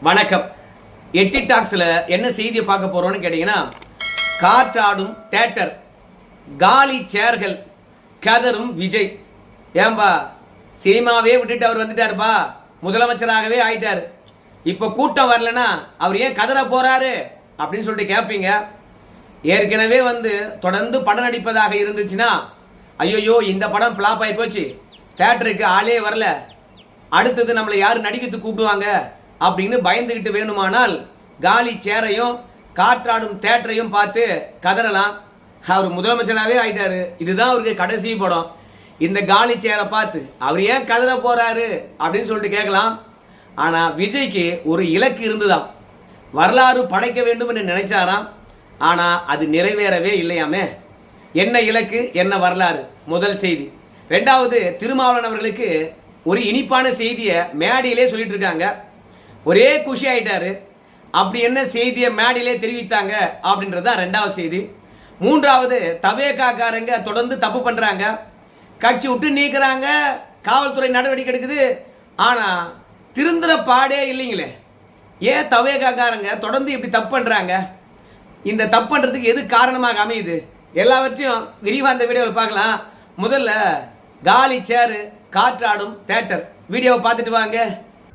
வணக்கம். எட்டி டாக்ஸில் என்ன செய்தியை பார்க்க போறோம்னு கேட்டீங்கன்னா, காற்றாடும் தியேட்டர், காலி சேர்கள், கதரும் விஜய். ஏன்பா சினிமாவே விட்டுட்டு அவர் வந்துட்டாருப்பா, முதலமைச்சராகவே ஆயிட்டாரு. இப்போ கூட்டம் வரலன்னா அவர் ஏன் கதற போறாரு அப்படின்னு சொல்லிட்டு கேட்பீங்க. ஏற்கனவே தொடர்ந்து படம் நடிப்பதாக இருந்துச்சுன்னா, ஐயோ இந்த படம் பிளாப் ஆகி போச்சு, தியேட்டருக்கு ஆளே வரல, அடுத்தது நம்மளை யாரு நடிக்கிறதுக்கு கூப்பிடுவாங்க அப்படின்னு பயந்துகிட்டு வேணுமானால் காலி சேரையும் காற்றாடும் தியேட்டரையும் பார்த்து கதறலாம். அவர் முதலமைச்சராகவே ஆயிட்டாரு, இதுதான் அவருக்கு கடைசி படம். இந்த காலி சேரை பார்த்து அவர் ஏன் கதற போறாரு அப்படின்னு சொல்லிட்டு கேட்கலாம். ஆனா விஜய்க்கு ஒரு இலக்கு இருந்துதான், வரலாறு படைக்க வேண்டும் என்று நினைச்சாராம். ஆனா அது நிறைவேறவே இல்லையாமே. என்ன இலக்கு, என்ன வரலாறு? முதல் செய்தி. ரெண்டாவது, திருமாவளவன் அவர்களுக்கு ஒரு இனிப்பான செய்தியை மேடையிலே சொல்லிட்டு இருக்காங்க. ஒரே குஷி ஆயிட்டாரு. அப்படி என்ன செய்தியை மேடையிலே தெரிவித்தாங்க அப்படின்றது தான் ரெண்டாவது செய்தி. மூன்றாவது, தவேகாக்காரங்க தொடர்ந்து தப்பு பண்றாங்க, கட்சி விட்டு நீக்கிறாங்க, காவல்துறை நடவடிக்கை எடுக்குது, ஆனா திருந்துற பாடே இல்லைங்களே. ஏன் தவேகாக்காரங்க தொடர்ந்து இப்படி தப்பு பண்றாங்க? இந்த தப்பு பண்றதுக்கு எது காரணமாக அமையுது? எல்லாவற்றையும் விரிவாக அந்த வீடியோவில் பார்க்கலாம். முதல்ல காலி சேரு காற்றாடும் தியேட்டர் வீடியோவை பார்த்துட்டு வாங்க.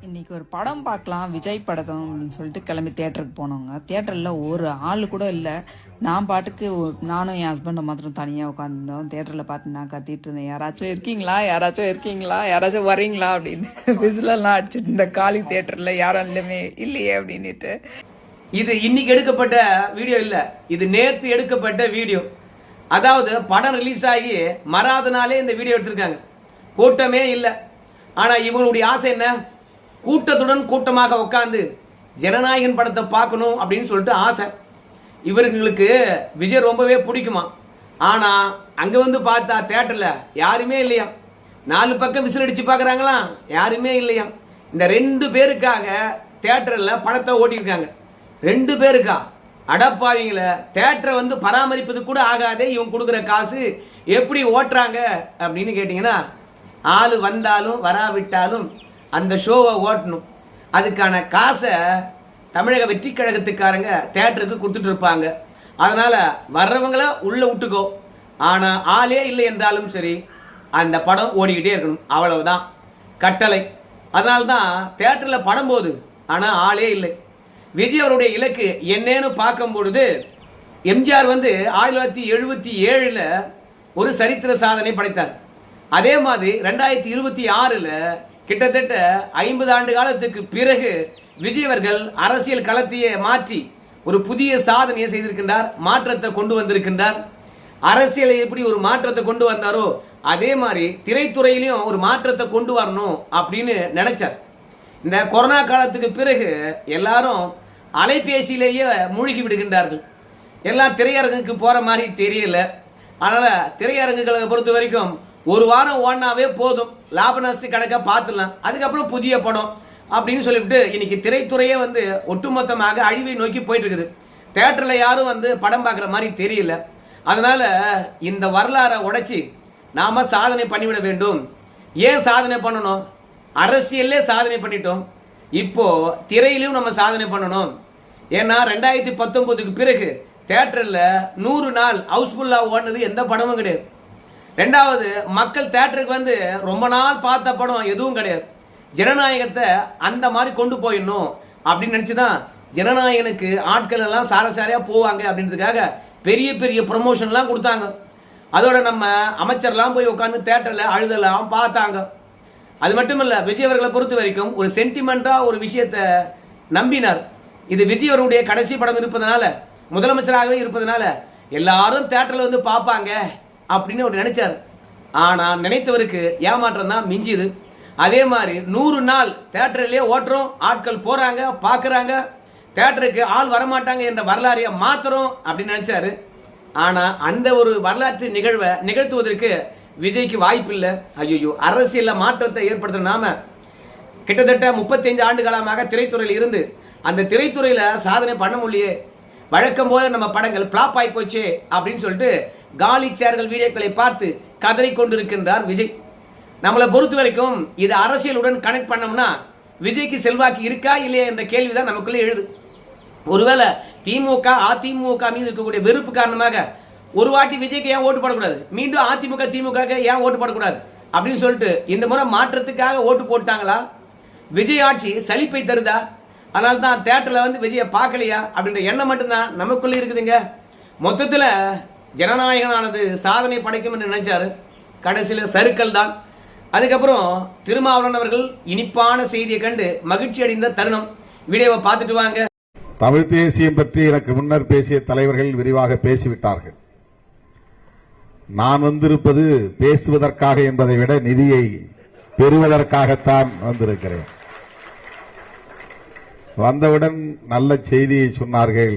இன்னைக்கு ஒரு படம் பார்க்கலாம், விஜய் படம் அப்படின்னு சொல்லிட்டு கிளம்பி தியேட்டருக்கு போனோங்க. தியேட்டர்ல ஒரு ஆள் கூட இல்லை. நான் பாட்டுக்கு நானும் என் ஹஸ்பண்டை மாத்திரம் தனியாக உட்காந்துருந்தோம். தியேட்டர்ல பார்த்து நான் கத்திட்டு இருந்தேன், யாராச்சும் இருக்கீங்களா, யாராச்சும் இருக்கீங்களா, யாராச்சும் வரீங்களா அப்படின்னு விசிலெல்லாம் அடிச்சுட்டு இந்த காலி தியேட்டர்ல யாரும் இல்லையே அப்படின்னுட்டு. இது இன்னைக்கு எடுக்கப்பட்ட வீடியோ இல்ல, இது நேற்று எடுக்கப்பட்ட வீடியோ. அதாவது படம் ரிலீஸ் ஆகி மறாத நாளே இந்த வீடியோ எடுத்திருக்காங்க. கூட்டமே இல்லை. ஆனா இவங்களுடைய ஆசை என்ன? கூட்டத்துடன் கூட்டமாக உட்காந்து ஜனநாயகன் படத்தை பார்க்கணும் அப்படின்னு சொல்லிட்டு ஆசை. இவர்களுக்கு விஜய் ரொம்பவே பிடிக்குமா. ஆனா அங்க பார்த்தா தியேட்டர்ல யாருமே இல்லையா. 4 பக்கம் விசில் அடிச்சு பாக்குறாங்களாம், யாருமே இல்லையா. இந்த 2 பேருக்காக தியேட்டர்ல படத்தை ஓட்டிருக்காங்க. 2 பேருக்கா? அடப்பாவீங்கள, தியேட்டரை பராமரிப்பது கூட ஆகாதே இவங்க கொடுக்குற காசு எப்படி ஓட்டுறாங்க அப்படின்னு கேட்டீங்கன்னா, ஆளு வந்தாலும் வராவிட்டாலும் அந்த ஷோவை ஓட்டணும். அதுக்கான காசை தமிழக வெற்றி கழகத்துக்காரங்க தியேட்டருக்கு கொடுத்துட்டு இருப்பாங்க. அதனால வர்றவங்கள உள்ள விட்டுக்கோ, ஆனா ஆளே இல்லை என்றாலும் சரி அந்த படம் ஓடிக்கிட்டே இருக்கணும், அவ்வளவுதான் கட்டளை. அதனால்தான் தியேட்டர்ல படம் போகுது, ஆனா ஆளே இல்லை. விஜய் அவருடைய இலக்கு என்னன்னு பார்க்கும் பொழுது, எம்ஜிஆர் 1977 ஒரு சரித்திர சாதனை படைத்தார். அதே மாதிரி 2026 கிட்டத்தட்ட 50 ஆண்டு காலத்துக்கு பிறகு விஜய் அவர்கள் அரசியல் களத்தையே மாற்றி ஒரு புதிய சாதனையை செய்திருக்கின்றார், மாற்றத்தை கொண்டு வந்திருக்கின்றார். அரசியலை எப்படி ஒரு மாற்றத்தை கொண்டு வந்தாரோ அதே மாதிரி திரைத்துறையிலையும் ஒரு மாற்றத்தை கொண்டு வரணும் அப்படின்னு நினைச்சார். இந்த கொரோனா காலத்துக்கு பிறகு எல்லாரும் அலைபேசியிலேயே மூழ்கி விடுகின்றார்கள். எல்லாம் திரையரங்குக்கு போற மாதிரி தெரியல. அதனால திரையரங்குகளை பொறுத்த வரைக்கும் ஒரு வாரம் ஓடினாவே போதும், லாப நஷ்ட கணக்கா பார்த்துடலாம், அதுக்கப்புறம் புதிய படம் அப்படின்னு சொல்லிவிட்டு இன்னைக்கு திரைத்துறையே ஒட்டுமொத்தமாக அழிவை நோக்கி போயிட்டு இருக்குது. தியேட்டர்ல யாரும் படம் பார்க்குற மாதிரி தெரியல. அதனால இந்த வரலாறை உடைச்சி நாம சாதனை பண்ணிவிட வேண்டும். ஏன் சாதனை பண்ணணும்? அரசியல்லே சாதனை பண்ணிட்டோம், இப்போ திரையிலும் நம்ம சாதனை பண்ணணும். ஏன்னா 2019க்கு பிறகு தியேட்டர்ல 100 நாள் ஹவுஸ்ஃபுல்லா ஓடுனது எந்த படமும் கிடையாது. ரெண்டாவது, மக்கள் தியேட்டருக்கு ரொம்ப நாள் பார்த்த படம் எதுவும் கிடையாது. ஜனநாயகத்தை அந்த மாதிரி கொண்டு போயிடணும் அப்படின்னு நினைச்சுதான் ஜனநாயகனுக்கு ஆட்கள் எல்லாம் சாரசாரியா போவாங்க அப்படின்றதுக்காக பெரிய பெரிய ப்ரொமோஷன்லாம் கொடுத்தாங்க. அதோட நம்ம அமைச்சர்லாம் போய் உட்காந்து தியேட்டர்ல அழுதெல்லாம் பார்த்தாங்க. அது மட்டும் இல்ல, விஜய் அவர்களை பொறுத்த வரைக்கும் ஒரு சென்டிமெண்டா ஒரு விஷயத்தை நம்பினார். இது விஜய் அவருடைய கடைசி படம் இருப்பதனால, முதலமைச்சராகவே இருப்பதனால எல்லாரும் தியேட்டர்ல பார்ப்பாங்க அப்படின்னு அவர் நினைச்சார். ஆனா நினைத்தவருக்கு ஏமாற்றம் தான் மிஞ்சிது. அதே மாதிரி 100 நாள் தியேட்டர்லயே ஓட்டுறோம், ஆட்கள் போறாங்க பாக்குறாங்க, தியேட்டருக்கு ஆள் வரமாட்டாங்க என்ற வரலாறைய மாத்திரம் அப்படின்னு நினைச்சாரு. ஆனா அந்த ஒரு வரலாற்று நிகழ்வை நிகழ்த்துவதற்கு விஜய்க்கு வாய்ப்பு இல்லை. ஐயோ, அரசியல்ல மாற்றத்தை ஏற்படுத்த நாம கிட்டத்தட்ட 35 ஆண்டு காலமாக திரைத்துறையில் இருந்து அந்த திரைத்துறையில சாதனை பண்ண முடியலையே, வழக்கம் போல நம்ம படங்கள் பிளாப் ஆகி போச்சு அப்படின்னு சொல்லிட்டு காலி சேர்கள் வீடியோக்களை பார்த்து கதறி கொண்டிருக்கின்றார் விஜய். நம்மளை பொறுத்த வரைக்கும் இது அரசியலுடன் கனெக்ட் பண்ணோம்னா விஜய்க்கு செல்வாக்கு இருக்கா இல்லையா என்ற கேள்விதான் நமக்குள்ளே எழுது. ஒருவேளை திமுக அதிமுக மீது இருக்கக்கூடிய வெறுப்பு காரணமாக ஒரு வாட்டி விஜய்க்கு ஏன் ஓட்டு போடக்கூடாது, மீண்டும் அதிமுக திமுக ஏன் ஓட்டு போடக்கூடாது அப்படின்னு சொல்லிட்டு இந்த முறை மாற்றத்துக்காக ஓட்டு போட்டாங்களா? விஜய் ஆட்சி சலிப்பை தருதா, அதனால தான் தேட்டர்ல வந்து விஜயை பார்க்கலையா அப்படின்ற எண்ணம் மட்டும்தான் நமக்குள்ள இருக்குதுங்க. மொத்தத்தில் ஜனநாயகனானது சாதனை படைக்கும் என்று நினைச்சாரு, கடைசியில் சறுக்கல் தான். அதுக்கப்புறம் திருமாவளவன் அவர்கள் இனிப்பான செய்தியை கண்டு மகிழ்ச்சி அடைந்த தருணம். வீடியோவை பார்த்துட்டு வாங்க. தமிழ் தேசியம் பற்றி எனக்கு முன்னர் பேசிய தலைவர்கள் விரிவாக பேசிவிட்டார்கள். நான் வந்திருப்பது பேசுவதற்காக என்பதை விட நிதியை பெறுவதற்காகத்தான் வந்திருக்கிறேன். வந்தவுடன் நல்ல செய்தியை சொன்னார்கள்.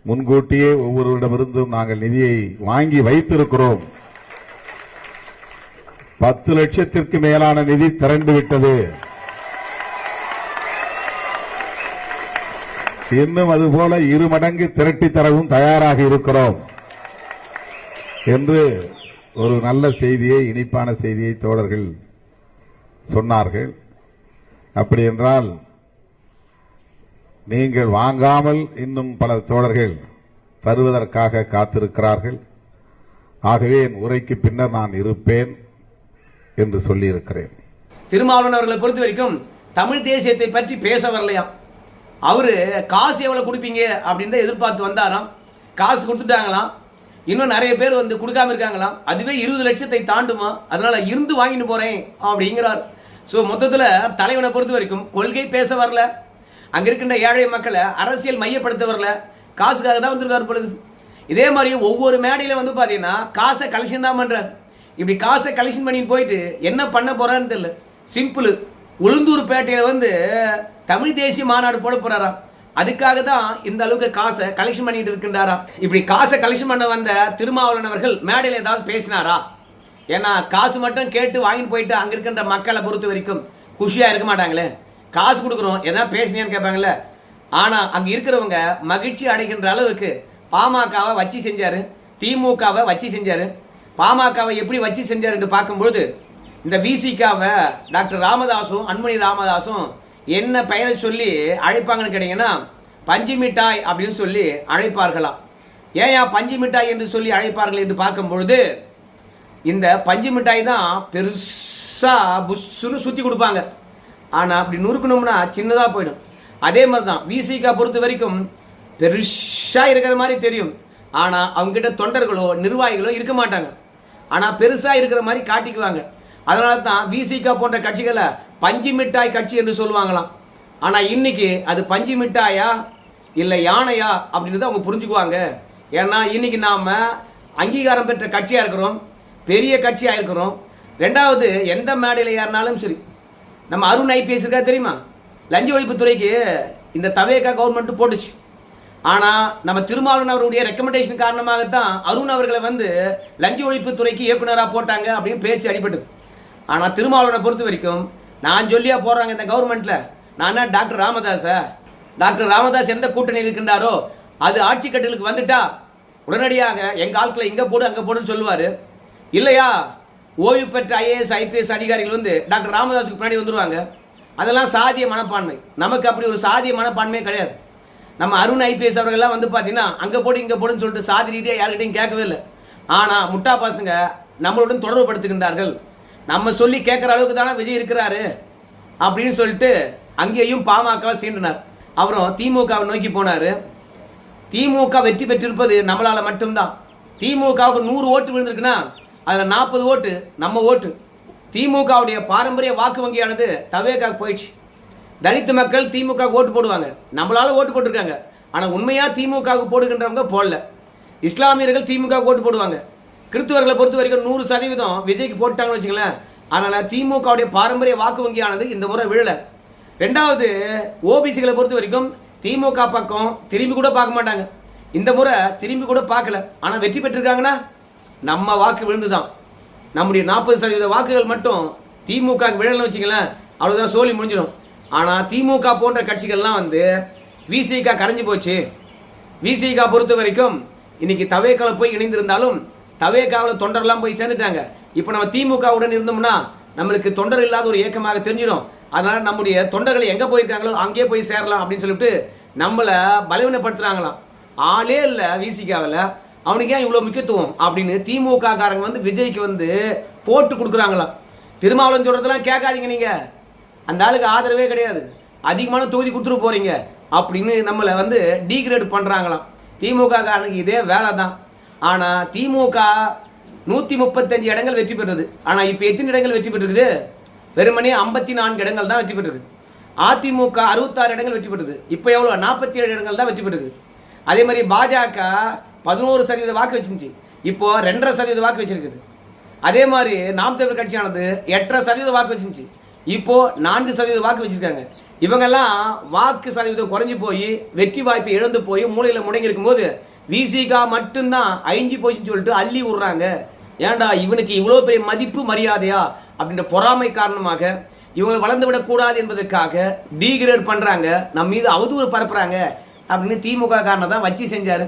முன்கூட்டியே ஒவ்வொருவரிடமிருந்தும் நாங்கள் நிதியை வாங்கி வைத்திருக்கிறோம். 10 லட்சத்திற்கு மேலான நிதி திரண்டு விட்டது. இன்னும் அதுபோல 2 மடங்கு திரட்டி தரவும் தயாராக இருக்கிறோம் என்று ஒரு நல்ல செய்தியை, இனிப்பான செய்தியை தோழர்கள் சொன்னார்கள். அப்படி என்றால் நீங்கள் வாங்காமல் இன்னும் பல தோழர்கள் தருவதற்காக காத்திருக்கிறார்கள். ஆகவே என் உரைக்கு பின்னர் நான் இருப்பேன் என்று சொல்லியிருக்கிறேன். திருமாவளவன் அவர்களை பொறுத்த வரைக்கும் தமிழ் தேசியத்தை பற்றி பேச வரலையாம். அவரு காசு எவ்வளவு கொடுப்பீங்க அப்படின்னு எதிர்பார்த்து வந்தாராம். காசு கொடுத்துட்டாங்களாம். இன்னும் நிறைய பேர் வந்து கொடுக்காம இருக்காங்களாம். அதுவே 20 லட்சத்தை தாண்டுமா, அதனால இருந்து வாங்கிட்டு போறேன் அப்படிங்கிறார். ஸோ மொத்தத்தில் தலைவனை பொறுத்த வரைக்கும் கொள்கை பேச வரல, அங்க இருக்கின்ற ஏழை மக்களை அரசியல் மையப்படுத்த வரல, காசுக்காக தான் வந்திருக்காரு பொழுது. இதே மாதிரி ஒவ்வொரு மேடையில வந்து பாத்தீங்கன்னா காசை கலெக்ஷன் தான் பண்றாரு. இப்படி காசை கலெக்ஷன் பண்ணிட்டு போயிட்டு என்ன பண்ண போறான்னு தெரியல. சிம்பிள், உளுந்தூர் பேட்டையில வந்து தமிழ் தேசிய மாநாடு போட போறாராம். அதுக்காக தான் இந்த அளவுக்கு காசை கலெக்ஷன் பண்ணிட்டு இருக்கின்றாரா. இப்படி காசை கலெக்ஷன் பண்ண வந்த திருமாவளவன் அவர்கள் மேடையில் ஏதாவது பேசினாரா? ஏன்னா காசு மட்டும் கேட்டு வாங்கிட்டு போயிட்டு அங்க இருக்கின்ற மக்களை பொறுத்த வரைக்கும் குஷியா இருக்க மாட்டாங்களே. காசு கொடுக்குறோம் எதாவது பேசினேன்னு கேட்பாங்கல்ல. ஆனா அங்க இருக்கிறவங்க மகிழ்ச்சி அடைகின்ற அளவுக்கு பாமகவை வச்சு செஞ்சாரு, திமுகவை வச்சு செஞ்சாரு. பாமகவை எப்படி வச்சு செஞ்சாரு என்று பார்க்கும்போது இந்த விசிகாவை டாக்டர் ராமதாசும் அன்புமணி ராமதாசும் என்ன பெயரை சொல்லி அழைப்பாங்கன்னு கேட்டீங்கன்னா பஞ்சு மிட்டாய் அப்படின்னு சொல்லி அழைப்பார்களாம். ஏன் பஞ்சு மிட்டாய் என்று சொல்லி அழைப்பார்கள் என்று பார்க்கும்பொழுது இந்த பஞ்சு மிட்டாய் தான் பெருசா புஷ்ஷுன்னு சுத்தி கொடுப்பாங்க. ஆனா அப்படி நுறுக்கணும்னா சின்னதா போயிடும். அதே மாதிரி தான் விசிகா பொறுத்த வரைக்கும் பெருசா இருக்கிற மாதிரி தெரியும். ஆனா அவங்க கிட்ட தொண்டர்களோ நிர்வாகிகளோ இருக்க மாட்டாங்க. ஆனா பெருசா இருக்கிற மாதிரி காட்டிக்குவாங்க. அதனால தான் விசிகா போன்ற கட்சிகளை பஞ்சு மிட்டாய் கட்சி என்று சொல்லுவாங்களாம். ஆனா இன்னைக்கு அது பஞ்சு மிட்டாயா இல்ல யானையா அப்படின்னு அவங்க புரிஞ்சுக்குவாங்க. ஏன்னா இன்னைக்கு நாம அங்கீகாரம் பெற்ற கட்சியா இருக்கிறோம், பெரிய கட்சியா இருக்கிறோம். ரெண்டாவது எந்த மேடையில் ஏறினாலும் சரி, நம்ம அருண் ஐபிஎஸ் இருக்கா தெரியுமா, லஞ்ச ஒழிப்புத்துறைக்கு இந்த தவேகா கவர்மெண்ட் போட்டுச்சு. ஆனா நம்ம திருமாவளவன் அவருடைய ரெக்கமெண்டேஷன் காரணமாகத்தான் அருண் அவர்களை வந்து லஞ்ச ஒழிப்புத்துறைக்கு இயக்குனராக போட்டாங்க அப்படின்னு பேச்சு அடிபட்டது. ஆனா திருமாவளவனை பொறுத்த வரைக்கும் நான் சொல்லியா போறாங்க இந்த கவர்மெண்ட்ல, நான் டாக்டர் ராமதாஸ் எந்த கூட்டணி இருக்கின்றாரோ அது ஆட்சி கட்டலுக்கு வந்துட்டா உடனடியாக எங்க ஆட்களை இங்க போடு அங்க போடுன்னு சொல்லுவாரு. இல்லையா ஓய்வு பெற்ற ஐஏஎஸ் ஐபிஎஸ் அதிகாரிகள் வந்து டாக்டர் ராமதாஸுக்கு பின்னாடி வந்துருவாங்க. அதெல்லாம் சாதிய மனப்பான்மை. நமக்கு அப்படி ஒரு சாதிய மனப்பான்மையே கிடையாது. நம்ம அருண் ஐபிஎஸ் அவர்கள்லாம் வந்து பாத்தீங்கன்னா அங்க போடு இங்க போடுன்னு சொல்லிட்டு சாதி ரீதியா யார்கிட்டையும் கேட்கவே இல்லை. ஆனா முட்டா பசங்க நம்மளுடன் தொடர்பு படுத்துகின்றார்கள். நம்ம சொல்லி கேட்கிற அளவுக்கு தானே விஜய் இருக்கிறாரு அப்படின்னு சொல்லிட்டு அங்கேயும் பாமகவை சீண்டினார். அப்புறம் திமுகவை நோக்கி போனாரு. திமுக வெற்றி பெற்றிருப்பது நம்மளால மட்டும்தான். திமுகவுக்கு 100 ஓட்டு விழுந்திருக்குன்னா அதுல 40 ஓட்டு நம்ம ஓட்டு. திமுகவுடைய பாரம்பரிய வாக்கு வங்கியானது தவேகா போயிடுச்சு. தலித் மக்கள் திமுக ஓட்டு போடுவாங்க, நம்மளால ஓட்டு போட்டிருக்காங்க. ஆனா உண்மையா திமுக போடுகின்றவங்க போடல. இஸ்லாமியர்கள் திமுக ஓட்டு போடுவாங்க. கிறிஸ்துவர்களை பொறுத்த வரைக்கும் 100% விஜய்க்கு போட்டாங்கன்னு வச்சுங்களேன். அதனால திமுகவுடைய பாரம்பரிய வாக்கு வங்கியானது இந்த முறை விழல. ரெண்டாவது ஓபிசிகளை பொறுத்த வரைக்கும் திமுக பக்கம் திரும்பி கூட பார்க்க மாட்டாங்க. இந்த முறை திரும்பி கூட பார்க்கல. ஆனா வெற்றி பெற்றிருக்காங்கன்னா நம்ம வாக்கு விழுந்துதான். நம்முடைய 40% வாக்குகள் மட்டும் திமுக விழலன்னு வச்சுங்களேன், அவ்வளவுதான், சோழி முடிஞ்சிடும். ஆனா திமுக போன்ற கட்சிகள்லாம் வந்து விசிகா கரைஞ்சு போச்சு. விசிகா பொறுத்த வரைக்கும் இன்னைக்கு தவேகால போய் இணைந்திருந்தாலும் தவேகாவில் தொண்டர்லாம் போய் சேர்ந்துட்டாங்க. இப்போ நம்ம திமுகவுடன் இருந்தோம்னா நம்மளுக்கு தொண்டர் இல்லாத ஒரு இயக்கமாக தெரிஞ்சிடும். அதனால நம்முடைய தொண்டர்கள் எங்க போயிருக்காங்களோ அங்கேயே போய் சேரலாம் அப்படின்னு சொல்லிட்டு நம்மள பலவீனப்படுத்துறாங்களாம். ஆளே இல்ல விசிகாவில், அவனுக்கு ஏன் இவ்வளவு முக்கியத்துவம் அப்படின்னு திமுக காரங்க வந்து விஜய்க்கு வந்து போட்டு கொடுக்குறாங்களாம். திருமாவளவன் சொல்றதெல்லாம் கேட்காதீங்க, நீங்க அந்த ஆளுக்கு ஆதரவே கிடையாது, அதிகமான தொகுதி கொடுத்துட்டு போறீங்க அப்படின்னு நம்மளை வந்து டீக்ரேட் பண்றாங்களாம். திமுக காரனுக்கு இதே வேலை தான். ஆனா திமுக 135 இடங்கள் வெற்றி பெற்றது. ஆனா இப்ப எத்தனை இடங்கள் வெற்றி பெற்றிருக்குது? வெறுமனே 54 இடங்கள் தான் வெற்றி பெற்றிருக்கு. அதிமுக 66 இடங்கள் வெற்றி பெற்றது. இப்ப எவ்வளவு? 47 இடங்கள் தான் வெற்றி பெற்றது. அதே மாதிரி பாஜக 11% வாக்கு வச்சிருந்துச்சு, இப்போ 2.5% வாக்கு வச்சிருக்குது. அதே மாதிரி நாம் தமிழர் கட்சியானது 8.5% வாக்கு வச்சிருந்துச்சு, இப்போ 4% வாக்கு வச்சிருக்காங்க. இவங்கெல்லாம் வாக்கு சதவீதம் குறைஞ்சு போய் வெற்றி வாய்ப்பை இழந்து போய் மூலையில முடங்கி இருக்கும்போது விசிகா மட்டும்தான் 5 போயின்னு சொல்லிட்டு அள்ளி விடுறாங்க. ஏன்டா இவனுக்கு இவ்வளவு பெரிய மதிப்பு மரியாதையா அப்படின்ற பொறாமை காரணமாக இவங்க வளர்ந்து விடக்கூடாது என்பதற்காக டீகிரேட் பண்றாங்க, நம்ம மீது அவதூறு பரப்புறாங்க அப்படின்னு திமுக காரனை தான் வச்சு செஞ்சாரு.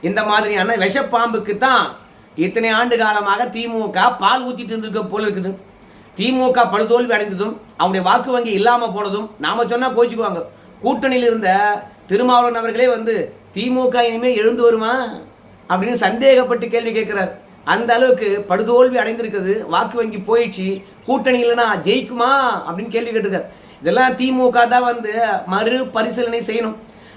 இந்த மாதிரியான விஷப்பாம்புக்கு தான் இத்தனை ஆண்டு காலமாக திமுக பால் ஊத்திட்டு இருந்திருக்க போல இருக்குது. திமுக படுதோல்வி அடைந்ததும் அவனுடைய வாக்கு வங்கி இல்லாம போனதும் நாம சொன்னா கோச்சுக்குவாங்க. கூட்டணியில் இருந்த திருமாவளவன் அவர்களே வந்து திமுக இனிமே எழுந்து வருமா அப்படின்னு சந்தேகப்பட்டு கேள்வி கேட்கிறார். அந்த அளவுக்கு படுதோல்வி அடைந்திருக்கிறது, வாக்கு வங்கி போயிடுச்சு, கூட்டணி இல்லைன்னா ஜெயிக்குமா அப்படின்னு கேள்வி கேட்டிருக்காரு. இதெல்லாம் திமுக தான் வந்து மறு பரிசீலனை செய்யணும்.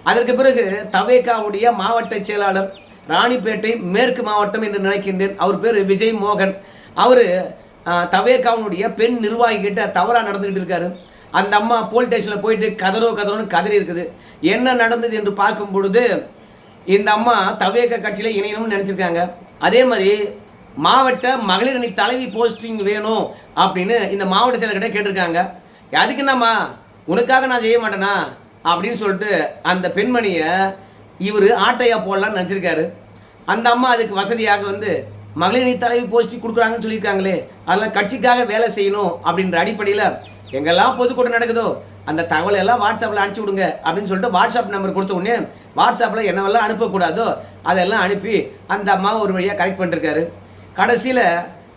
அதற்கு பிறகு தவேகாவுடைய மாவட்ட செயலாளர், ராணிப்பேட்டை மேற்கு மாவட்டம் என்று நினைக்கின்றேன், அவர் பேர் விஜய் மோகன். அவரு தவேகாவுடைய பெண் நிர்வாகி கிட்ட தவறா நடந்துகிட்டு இருக்காரு. அந்த அம்மா போலீஸ் ஸ்டேஷன்ல போயிட்டு கதறோன்னு கதறி இருக்குது. என்ன நடந்தது என்று பார்க்கும் பொழுது இந்த அம்மா தவேக கட்சியில இணையணும்னு நினைச்சிருக்காங்க. அதே மாதிரி மாவட்ட மகளிர் அணி தலைவி போஸ்டிங் வேணும் அப்படின்னு இந்த மாவட்ட செயலர்கிட்ட கேட்டிருக்காங்க. அதுக்கு என்னம்மா, உனக்காக நான் செய்ய மாட்டேனா அப்படின்னு சொல்லிட்டு அந்த பெண்மணிய இவர் ஆட்டையா போடலாம்னு நினைச்சிருக்காரு. அந்த அம்மா அதுக்கு வசதியாக வந்து மகளிர் அணி தலைவி போஸ்டிங் கொடுக்குறாங்கன்னு சொல்லியிருக்காங்களே, அதெல்லாம் கட்சிக்காக வேலை செய்யணும் அப்படின்ற அடிப்படையில் எங்கெல்லாம் பொதுக்கூட்டம் நடக்குதோ அந்த தகவலை எல்லாம் வாட்ஸ்அப்பில் அனுப்பிச்சி விடுங்க அப்படின்னு சொல்லிட்டு வாட்ஸ்அப் நம்பர் கொடுத்த உடனே வாட்ஸ்அப்பில் என்னவெல்லாம் அனுப்பக்கூடாதோ அதெல்லாம் அனுப்பி அந்த அம்மாவை ஒரு வழியாக கரெக்ட் பண்ணிருக்காரு. கடைசியில்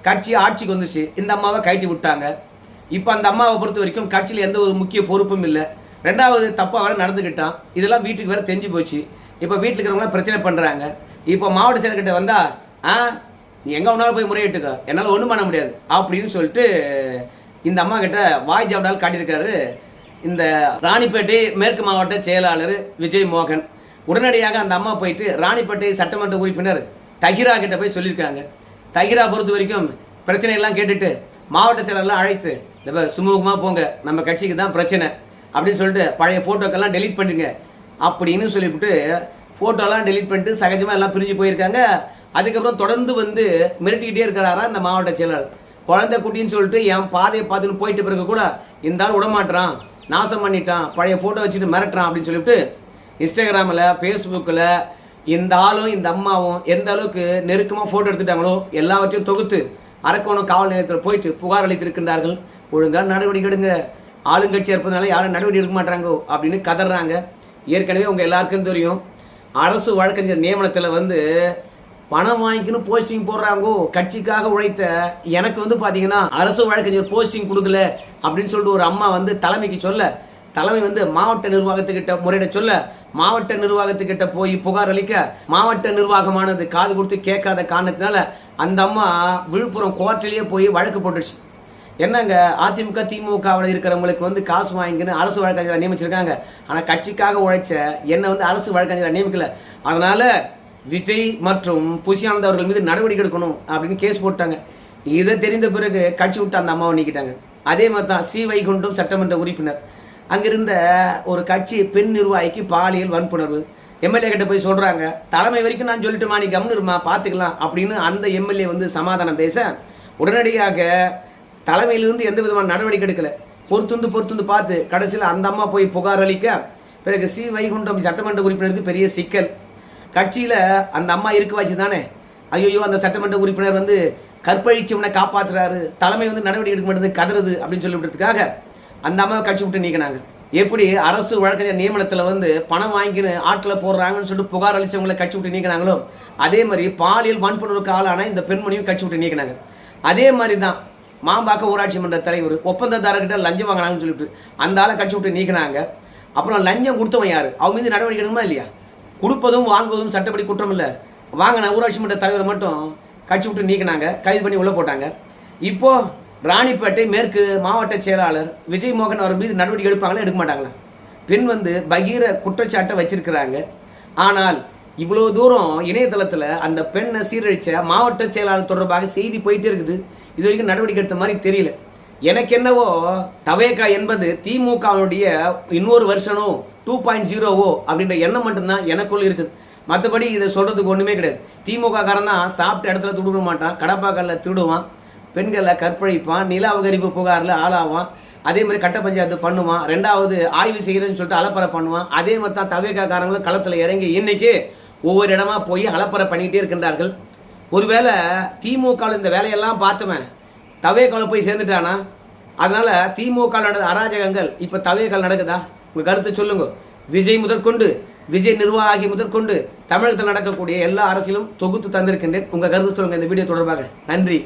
கட்சி ஆட்சிக்கு வந்துச்சு, இந்த அம்மாவை கழட்டி விட்டாங்க. இப்போ அந்த அம்மாவை பொறுத்த வரைக்கும் கட்சியில் எந்த ஒரு முக்கிய பொறுப்பும் இல்லை. ரெண்டாவது தப்பாக வேற நடந்துக்கிட்டான், இதெல்லாம் வீட்டுக்கு வேற தெரிஞ்சு போச்சு. இப்போ வீட்டில் இருக்கிறவங்களாம் பிரச்சனை பண்ணுறாங்க. இப்போ மாவட்ட செயலர்கிட்ட வந்தா நீ எங்கே ஒன்றாலும் போய் முறையிட்டுக்க, என்னால் ஒன்றும் பண்ண முடியாது அப்படின்னு சொல்லிட்டு இந்த அம்மா கிட்ட வாய் ஜாப்டால் காட்டியிருக்காரு இந்த ராணிப்பேட்டை மேற்கு மாவட்ட செயலாளர் விஜய் மோகன். உடனடியாக அந்த அம்மா போயிட்டு ராணிப்பேட்டை சட்டமன்ற உறுப்பினர் தகிரா கிட்ட போய் சொல்லியிருக்காங்க. தகிரா பொறுத்த வரைக்கும் பிரச்சனை எல்லாம் கேட்டுட்டு மாவட்ட செயலர்லாம் அழைத்து இந்த சுமூகமாக போங்க, நம்ம கட்சிக்கு தான் பிரச்சனை அப்படின்னு சொல்லிட்டு பழைய ஃபோட்டோக்கெல்லாம் டெலீட் பண்ணுங்க அப்படின்னு சொல்லிவிட்டு ஃபோட்டோலாம் டெலீட் பண்ணிட்டு சகஜமாக எல்லாம் பிரிஞ்சு போயிருக்காங்க. அதுக்கப்புறம் தொடர்ந்து வந்து மிரட்டிக்கிட்டே இருக்கிறாரா இந்த மாவட்ட செயலாளர். குழந்தை குட்டின்னு சொல்லிட்டு என் பாதையை பார்த்துன்னு போயிட்டு பிறகு கூட இந்த ஆள் விடமாட்டான், நாசம் பண்ணிட்டான், பழைய ஃபோட்டோ வச்சுட்டு மிரட்டுறான் அப்படின்னு சொல்லிட்டு இன்ஸ்டாகிராமில் ஃபேஸ்புக்கில் இந்த ஆளும் இந்த அம்மாவும் எந்த அளவுக்கு நெருக்கமாக ஃபோட்டோ எடுத்துட்டாங்களோ எல்லாவற்றையும் தொகுத்து அரக்கோணம் காவல் நிலையத்தில் போயிட்டு புகார் அளித்திருக்கின்றார்கள். ஒழுங்காக நடவடிக்கை எடுங்க, ஆளுங்கட்சியாக இருப்பதனால யாரும் நடவடிக்கை எடுக்க மாட்டாங்கோ அப்படின்னு கதறாங்க. ஏற்கனவே உங்கள் எல்லாருக்கும் தெரியும், அரசு வழக்கறிஞர் நியமனத்தில் வந்து பணம் வாங்கிக்கணும் போஸ்டிங் போடுறாங்கோ. கட்சிக்காக உழைத்த எனக்கு வந்து பாத்தீங்கன்னா அரசு வழக்கறிஞர் போஸ்டிங் கொடுக்கல அப்படின்னு சொல்லிட்டு ஒரு அம்மா வந்து தலைமைக்கு சொல்ல, தலைமை வந்து மாவட்ட நிர்வாகத்துக்கிட்ட முறையிட சொல்ல, மாவட்ட நிர்வாகத்துக்கிட்ட போய் புகார் அளிக்க, மாவட்ட நிர்வாகமானது காது கொடுத்து கேட்காத காரணத்தினால அந்த அம்மா விழுப்புரம் கோர்ட்டிலேயே போய் வழக்கு போட்டுருச்சு. என்னங்க, அதிமுக திமுகவில் இருக்கிறவங்களுக்கு வந்து காசு வாங்கின்னு அரசு வழக்கறிஞரை நியமிச்சிருக்காங்க, ஆனால் கட்சிக்காக உழைச்ச என்னை வந்து அரசு வழக்கறிஞரை நியமிக்கல, அதனால விஜய் மற்றும் புஷியானந்த் அவர்கள் மீது நடவடிக்கை எடுக்கணும் அப்படின்னு கேஸ் போட்டாங்க. இதை தெரிந்த பிறகு கட்சி விட்டு அந்த அம்மாவை நீக்கிட்டாங்க. அதே மாதிரி தான் ஸ்ரீவைகுண்டம் சட்டமன்ற உறுப்பினர், அங்கிருந்த ஒரு கட்சி பெண் நிர்வாகிக்கு பாலியல் வன்புணர்வு, எம்எல்ஏ கிட்ட போய் சொல்றாங்க. தலைமை வரைக்கும் நான் சொல்லிட்டுமா, நீ கம்னுருமா பார்த்துக்கலாம் அப்படின்னு அந்த எம்எல்ஏ வந்து சமாதானம் பேச, உடனடியாக தலைமையிலிருந்து எந்த விதமான நடவடிக்கை எடுக்கல. பொறுத்துந்து பார்த்து கடைசியில் அந்த அம்மா போய் புகார் அளிக்க, பிறகு ஸ்ரீவைகுண்டம் சட்டமன்ற உறுப்பினருக்கு பெரிய சிக்கல். கட்சியில அந்த அம்மா இருக்கு வச்சு தானே, ஐயோ அந்த சட்டமன்ற உறுப்பினர் வந்து கற்பழிச்சவனை காப்பாற்றுறாரு, தலைமை வந்து நடவடிக்கை எடுக்க மாட்டேது கதறுது அப்படின்னு சொல்லிவிட்டதுக்காக அந்த அம்மாவை கட்சி விட்டு நீக்கினாங்க. எப்படி அரசு வழக்கறிஞர் நியமனத்தில் வந்து பணம் வாங்கின்னு ஆட்களை போடுறாங்கன்னு சொல்லிட்டு புகார் அளிச்சவங்களை கட்சி விட்டு நீக்கினாங்களோ, அதே மாதிரி பாலியல் வன்புணர்வுக்கு ஆளான இந்த பெண்மணியும் கட்சி விட்டு நீக்கினாங்க. அதே மாதிரி தான் மாம்பாக்க ஊராட்சி மன்ற தலைவர் ஒப்பந்ததாரர்கிட்ட லஞ்சம் வாங்கினாங்கன்னு சொல்லிட்டு அந்த ஆளை கட்சி விட்டு நீக்கினாங்க. அப்புறம் லஞ்சம் கொடுத்தவன் யாரு? அவங்க மீது நடவடிக்கை எடுக்கணுமா இல்லையா? கொடுப்பதும் வாங்குவதும் சட்டப்படி குற்றம் இல்லை. வாங்கின ஊராட்சி மன்ற தலைவரை மட்டும் கட்சி விட்டு நீக்கினாங்க, கைது பண்ணி உள்ள போட்டாங்க. இப்போ ராணிப்பேட்டை மேற்கு மாவட்ட செயலாளர் விஜய் மோகன் அவர் மீது நடவடிக்கை எடுப்பாங்களா எடுக்க மாட்டாங்களா? பெண் பகீர குற்றச்சாட்டை வச்சிருக்கிறாங்க. ஆனால் இவ்வளவு தூரம் இணையதளத்தில் அந்த பெண்ணை சீரழிச்ச மாவட்ட செயலாளர் தொடர்பாக செய்தி போயிட்டே இருக்குது. இது வரைக்கும் நடவடிக்கை எடுத்த மாதிரி தெரியல. எனக்கு என்னவோ தவேகா என்பது திமுகவுடைய இன்னொரு வருஷனோ 2.0 அப்படின்ற எண்ணம் மட்டும்தான் எனக்குள்ள இருக்குது. மற்றபடி இதை சொல்றதுக்கு ஒண்ணுமே கிடையாது. திமுக காரன் தான் சாப்பிட்ட இடத்துல துடுக்க மாட்டான், கடப்பாக்கல்ல திருடுவான், பெண்களை கற்பழிப்பான், நில அபகரிப்பு புகாரில் ஆளாவான், அதே மாதிரி கட்ட பஞ்சாயத்து பண்ணுவான், ரெண்டாவது ஆய்வு செய்கிறேன்னு சொல்லிட்டு அலப்பறை பண்ணுவான். அதே மாதிரி தான் தவேகா காரங்களும் களத்தில் இறங்கி இன்னைக்கு ஒவ்வொரு இடமா போய் அலப்பறை பண்ணிக்கிட்டே இருக்கின்றார்கள். ஒருவேளை திமுக இந்த வேலையெல்லாம் பார்த்தவன் தவேகாவில் போய் சேர்ந்துட்டானா? அதனால திமுக நடந்த அராஜகங்கள் இப்ப தவேகால் நடக்குதா? உங்க கருத்தை சொல்லுங்க. விஜய் முதற்கொண்டு, விஜய் நிர்வாகி முதற்கொண்டு தமிழகத்தில் நடக்கக்கூடிய எல்லா அரசியலும் தொகுத்து தந்திருக்கின்றேன். உங்க கருத்து சொல்லுங்க இந்த வீடியோ தொடர்பாக. நன்றி.